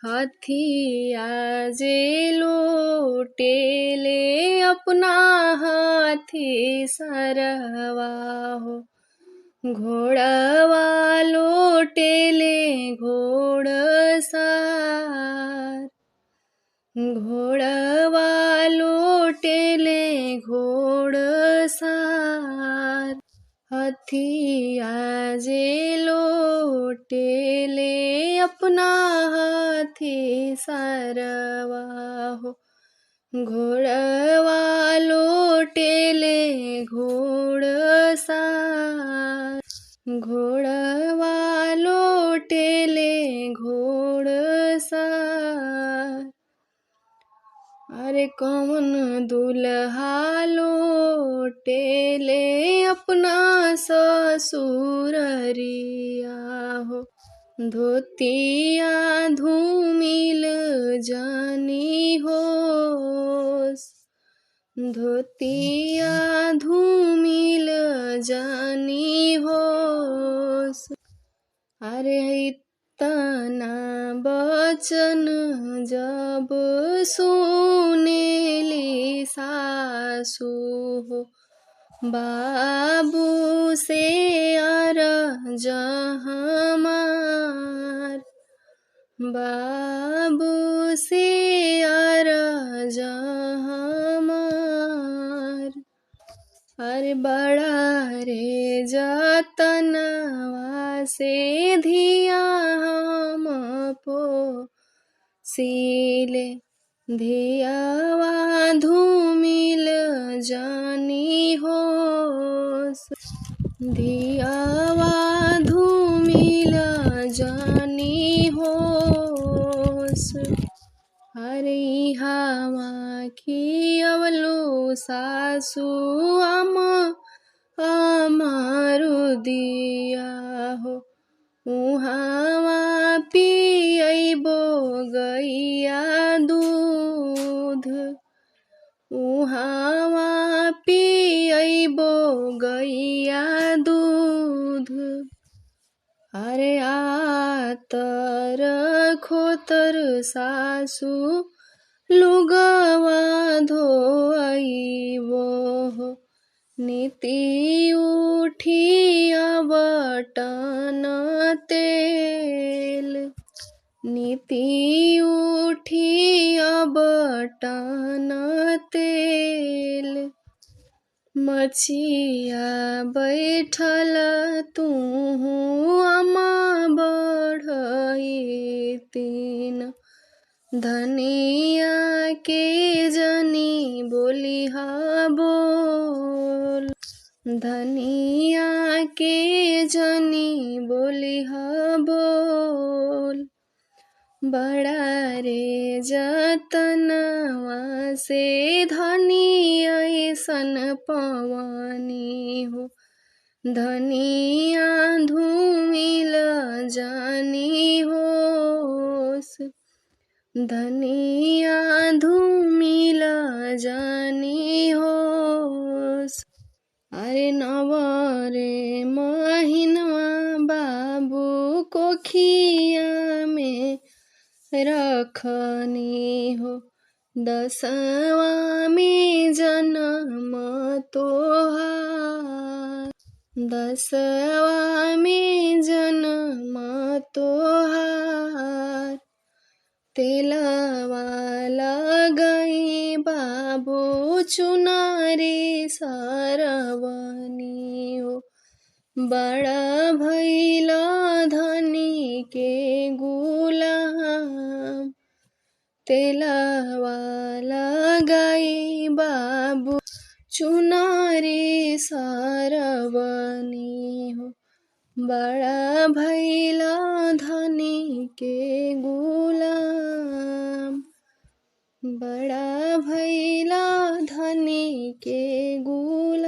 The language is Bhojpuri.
हथिया जे लोटेले अपना हाथी सरवा हो। घोड़वा लोटेले घोड़सार, घोड़वा लोटेले घोड़सार। हथिया जे लोटेले अपना हाथी सरवा हो। घोड़वा लोटेले घोड़सार, घोड़वा लोटेले घोड़सार। अरे कौन दुल्हा लोटेले अपना ससुररिया हो। धोतिया धूमिल जानी होस, धोतिया धूमिल जानी होस। अरे इतना बचन जब सुनेली सासु हो। बाबू से अरज हमार, बाबू से अरज हमार। अरे बड़ा रे जतनवा से धिया हम पोसिले। धियावा धूमिल जानी होस, धियावा धूमिल जानी होस। अरे इहावा खियवलु सासु अमारु दिया हो। उहावा पियबो गैया दूध, उहावा पियबो गैया दूध। अरे आतर खोतर सासु लुगवा धोइबो हो। नीति उठी बटन तेल, नीति उठी बटन तेल। मछिया बैठल तुहु अमा बढ़ैतीन। धनिया के जनी बोलिहा बोल, धनिया के जनी बोलिहा बोल। बड़ा रे जतनवा से धनी ऐसन पवनी हो। धनिया धूमिल जानी होस, धनिया धूमिल जानी होस। अरे नवरे महिनवा बाबू कोखिया में रखनी हो। 10वां में जन्म तोहार, 10वां में जन्म तोहार। तेलवा लगई बाबू चुनारी सरवनी हो। बड़ा भैल धनी के गुलाम। तेलवा लगई बाबू चुनारी सरवनी हो। बड़ा भैल धनी के गुलाम, बड़ा भैल धनी के गुलाम।